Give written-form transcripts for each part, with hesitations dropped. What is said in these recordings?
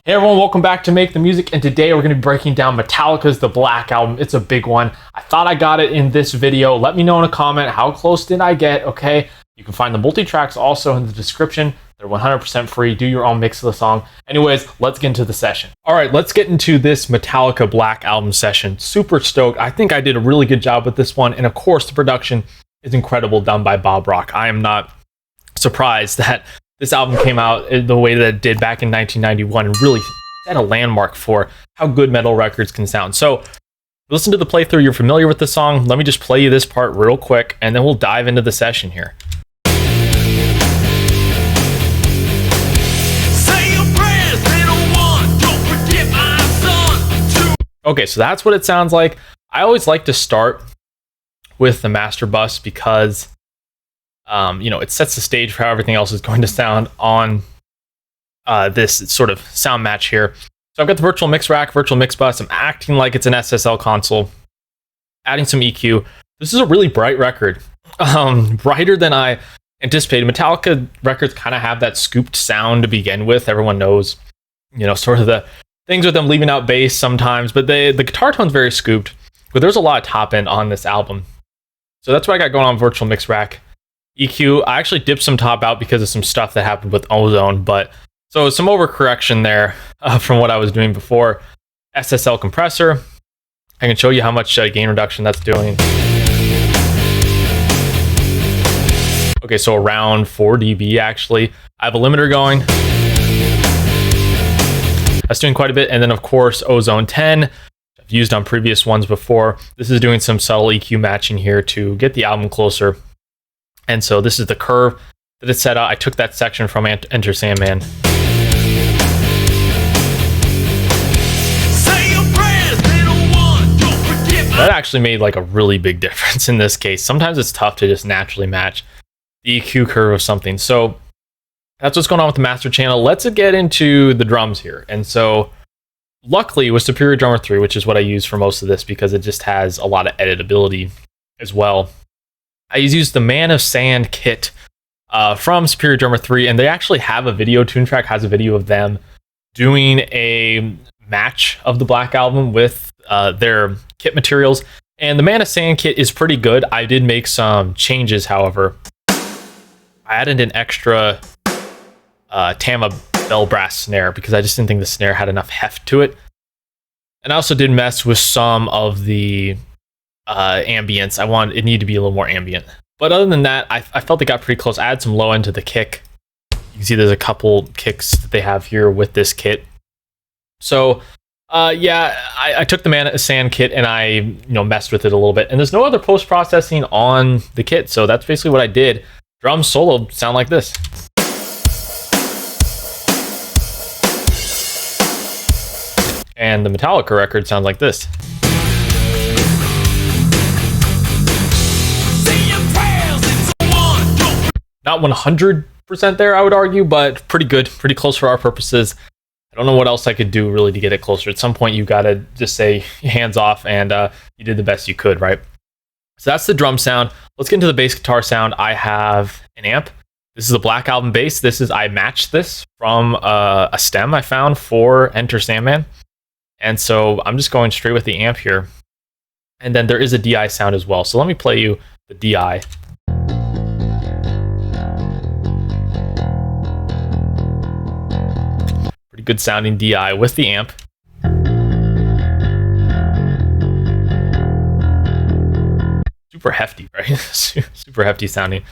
Hey everyone, welcome back to Make the Music, and today we're going to be breaking down Metallica's The Black Album. It's a big one. I thought I got it in this video. Let me know in a comment, how close did I get, okay? You can find the multi-tracks also in the description. They're 100% free. Do your own mix of the song. Anyways, let's get into the session. All right, let's get into this Metallica Black Album session. Super stoked. I think I did a really good job with this one, and of course the production is incredible, done by Bob Rock. I am not surprised that this album came out the way that it did back in 1991 and really set a landmark for how good metal records can sound. So listen to the playthrough. You're familiar with the song. Let me just play you this part real quick, and then we'll dive into the session here. Okay, so that's what it sounds like. I always like to start with the master bus because it sets the stage for how everything else is going to sound on this sort of sound match here. So I've got the virtual mix rack, virtual mix bus. I'm acting like it's an SSL console, adding some EQ. This is a really bright record, brighter than I anticipated. Metallica records kind of have that scooped sound to begin with. Everyone knows, sort of the things with them leaving out bass sometimes, but the guitar tone's very scooped. But there's a lot of top end on this album. So that's what I got going on virtual mix rack. EQ, I actually dipped some top out because of some stuff that happened with Ozone, but so some overcorrection there from what I was doing before. SSL compressor, I can show you how much gain reduction that's doing. Okay, so around 4 dB actually. I have a limiter going. That's doing quite a bit, and then of course Ozone 10, I've used on previous ones before. This is doing some subtle EQ matching here to get the album closer. And so this is the curve that it's set out. I took that section from Enter Sandman. That actually made like a really big difference in this case. Sometimes it's tough to just naturally match the EQ curve of something. So that's what's going on with the master channel. Let's get into the drums here. And so luckily with Superior Drummer 3, which is what I use for most of this because it just has a lot of editability as well. I used the Man of Sand kit from Superior Drummer 3, and they actually have a video. Tune Track has a video of them doing a match of the Black Album with their kit materials. And the Man of Sand kit is pretty good. I did make some changes, however. I added an extra Tama bell brass snare because I just didn't think the snare had enough heft to it. And I also did mess with some of the ambience. It needed to be a little more ambient. But other than that, I felt it got pretty close. I add some low end to the kick. You can see there's a couple kicks that they have here with this kit. So I took the Man of Sand kit and I messed with it a little bit. And there's no other post-processing on the kit, so that's basically what I did. Drums solo sound like this. And the Metallica record sounds like this. Not 100% there, I would argue, but pretty good, pretty close for our purposes. I don't know what else I could do really to get it closer. At some point, you got to just say hands off, and you did the best you could, right? So that's the drum sound. Let's get into the bass guitar sound. I have an amp. This is a Black Album bass. I matched this from a stem I found for Enter Sandman. And so I'm just going straight with the amp here. And then there is a DI sound as well. So let me play you the DI. Pretty good sounding DI with the amp. Super hefty, right? Super hefty sounding.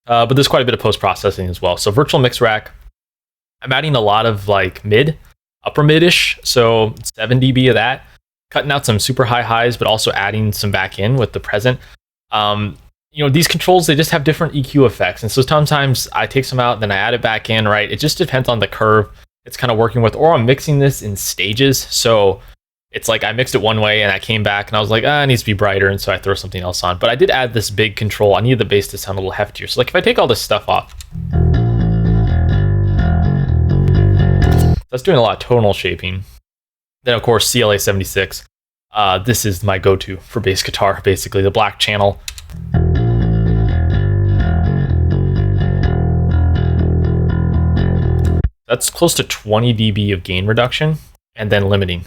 But there's quite a bit of post-processing as well. So virtual mix rack, I'm adding a lot of like upper mid-ish, so 7 dB of that. Cutting out some super high highs, but also adding some back in with the present. These controls, they just have different EQ effects. And so sometimes I take some out, then I add it back in, right? It just depends on the curve it's kind of working with, or I'm mixing this in stages. So it's like I mixed it one way and I came back and I was like, it needs to be brighter. And so I throw something else on. But I did add this big control. I needed the bass to sound a little heftier. So like if I take all this stuff off, that's doing a lot of tonal shaping. Then of course, CLA 76. This is my go-to for bass guitar, basically the black channel. That's close to 20 dB of gain reduction, and then limiting.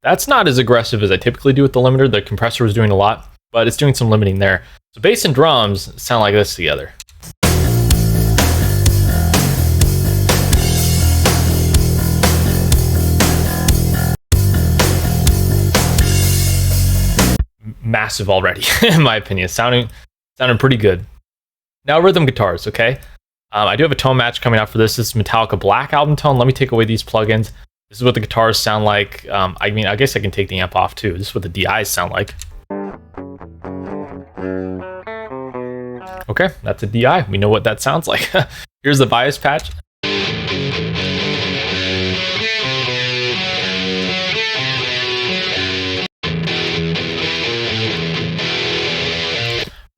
That's not as aggressive as I typically do with the limiter. The compressor was doing a lot, but it's doing some limiting there. So bass and drums sound like this together. Massive already, in my opinion. Sounding pretty good. Now rhythm guitars, okay? I do have a tone match coming out for this. This is Metallica Black album tone. Let me take away these plugins. This is what the guitars sound like. I mean, I guess I can take the amp off too. This is what the DIs sound like. Okay, that's a DI. We know what that sounds like. Here's the bias patch.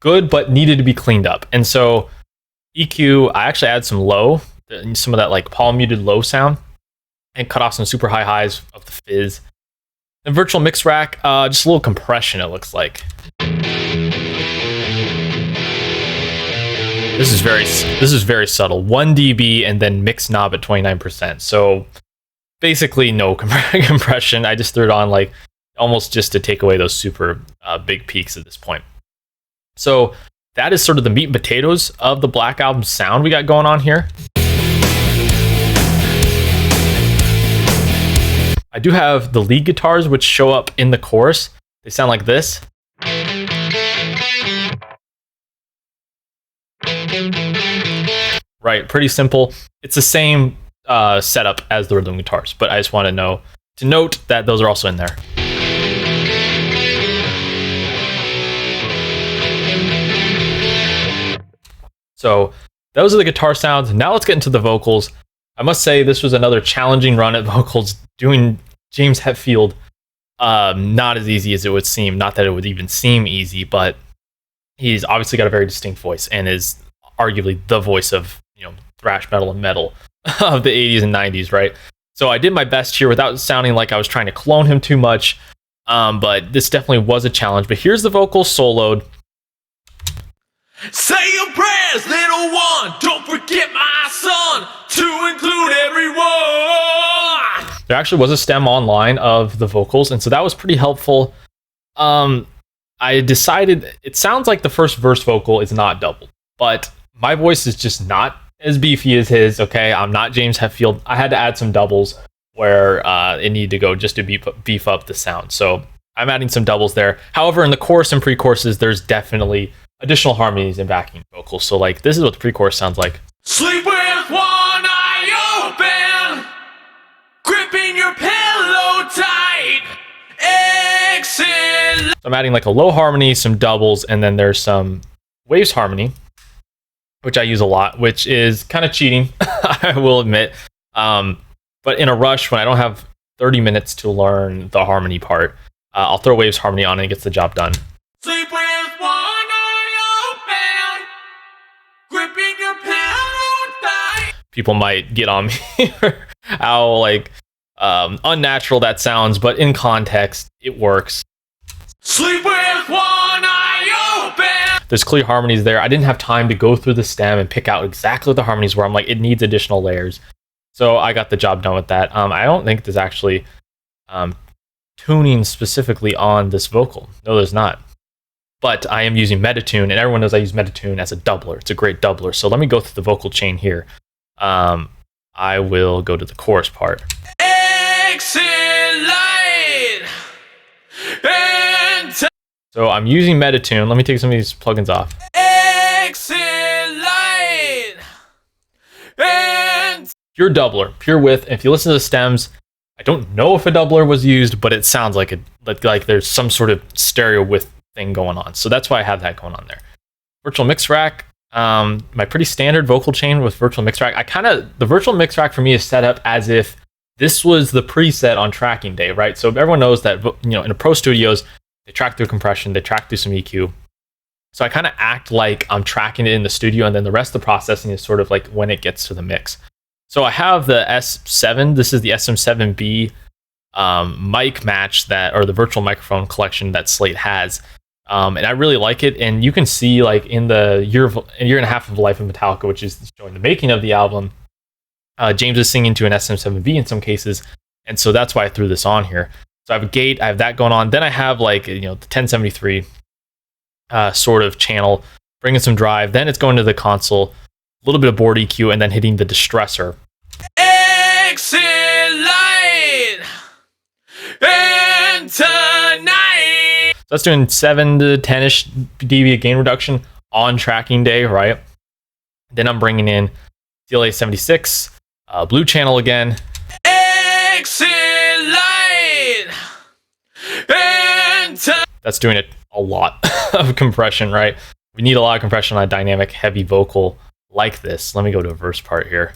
Good, but needed to be cleaned up. And so EQ, I actually add some low, some of that like palm muted low sound, and cut off some super high highs of the fizz. The virtual mix rack, just a little compression, it looks like. This is very subtle. 1 dB and then mix knob at 29%. So basically no compression. I just threw it on like almost just to take away those super big peaks at this point. So that is sort of the meat and potatoes of the Black Album sound we got going on here. I do have the lead guitars which show up in the chorus. They sound like this. Right, pretty simple. It's the same setup as the rhythm guitars, but I just want to note that those are also in there. So those are the guitar sounds. Now let's get into the vocals. I must say this was another challenging run at vocals. Doing James Hetfield, not as easy as it would seem. Not that it would even seem easy, but he's obviously got a very distinct voice and is arguably the voice of, you know, thrash metal and metal of the 80s and 90s, right? So I did my best here without sounding like I was trying to clone him too much, but this definitely was a challenge. But here's the vocal soloed. Say your prayers, little one. Don't forget my son, to include everyone. There actually was a stem online of the vocals, and so that was pretty helpful. I decided it sounds like the first verse vocal is not doubled, but my voice is just not as beefy as his. Okay, I'm not James Hetfield. I had to add some doubles where it needed to go just to beef up the sound. So I'm adding some doubles there. However, in the chorus and pre-choruses, there's definitely additional harmonies and backing vocals. So like this is what the pre-chorus sounds like. Sleep with one eye open, gripping your pillow tight. Exhale. So I'm adding like a low harmony, some doubles, and then there's some waves harmony, which I use a lot, which is kind of cheating, I will admit. But in a rush, when I don't have 30 minutes to learn the harmony part, I'll throw waves harmony on and it gets the job done. Sleep with one eye open, gripping your pillow tight. People might get on me for how like unnatural that sounds, but in context, it works. Sleep with one eye open. There's clear harmonies there. I didn't have time to go through the stem and pick out exactly what the harmonies were. I'm like, it needs additional layers. So I got the job done with that. I don't think there's actually tuning specifically on this vocal. No, there's not. But I am using Metatune, and everyone knows I use Metatune as a doubler. It's a great doubler. So let me go through the vocal chain here. I will go to the chorus part. So I'm using Metatune. Let me take some of these plugins off. Pure doubler, pure width. If you listen to the stems, I don't know if a doubler was used, but it sounds like like there's some sort of stereo width thing going on. So that's why I have that going on there. Virtual mix rack, my pretty standard vocal chain with virtual mix rack. The virtual mix rack for me is set up as if this was the preset on tracking day, right? So everyone knows that, you know, in the Pro Studios, they track through compression, they track through some EQ. So I kind of act like I'm tracking it in the studio, and then the rest of the processing is sort of like when it gets to the mix. So I have the S7. This is the SM7B mic match or the virtual microphone collection that Slate has. And I really like it. And you can see like in the year and a half of life of Metallica, which is showing the making of the album, James is singing to an SM7B in some cases. And so that's why I threw this on here. So I have a gate, I have that going on. Then I have like, the 1073 sort of channel, bringing some drive. Then it's going to the console, a little bit of board EQ, and then hitting the distressor. Exit light and tonight. So that's doing 7 to 10-ish dB of gain reduction on tracking day, right? Then I'm bringing in CLA 76, blue channel again. Exit light and that's doing it a lot of compression, right? We need a lot of compression on a dynamic, heavy vocal like this. Let me go to a verse part here.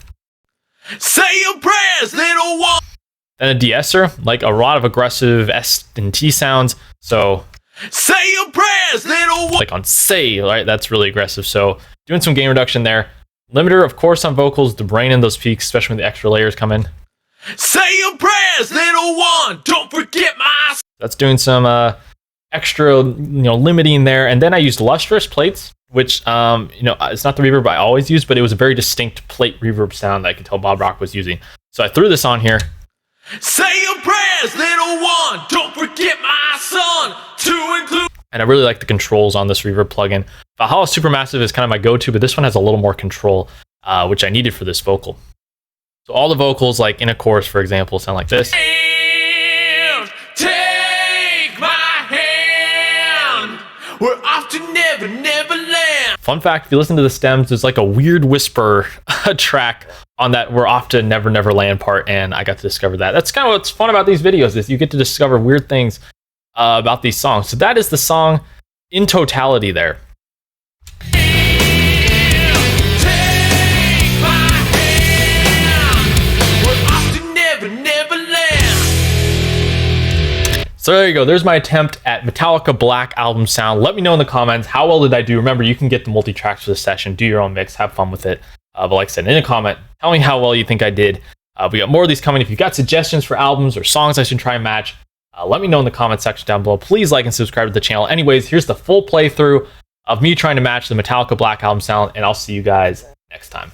say your prayers, little one. Then a de-esser, like a lot of aggressive S and T sounds. So Say your prayers, little one. like on say, right? That's really aggressive. So doing some gain reduction there. Limiter, of course, on vocals to bring in those peaks, especially when the extra layers come in. Say your prayers, little one. Don't forget my. That's doing some extra, limiting there. And then I used lustrous plates, which, it's not the reverb I always use, but it was a very distinct plate reverb sound that I could tell Bob Rock was using. So I threw this on here. Say your prayers, little one. Don't forget my son to include. And I really like the controls on this reverb plugin. Valhalla Supermassive is kind of my go-to, but this one has a little more control, which I needed for this vocal. So all the vocals, like in a chorus, for example, sound like this. Take my hand. We're off to Neverland. Fun fact, if you listen to the stems, there's like a weird whisper track on that We're Off to Neverland part, and I got to discover that. That's kind of what's fun about these videos, is you get to discover weird things about these songs. So that is the song in totality there. So there you go. There's my attempt at Metallica Black album sound. Let me know in the comments, how well did I do? Remember, you can get the multi-tracks for the session, do your own mix, have fun with it. But like I said, in a comment, tell me how well you think I did. We got more of these coming. If you've got suggestions for albums or songs I should try and match, let me know in the comment section down below. Please like and subscribe to the channel. Anyways, here's the full playthrough of me trying to match the Metallica Black album sound, and I'll see you guys next time.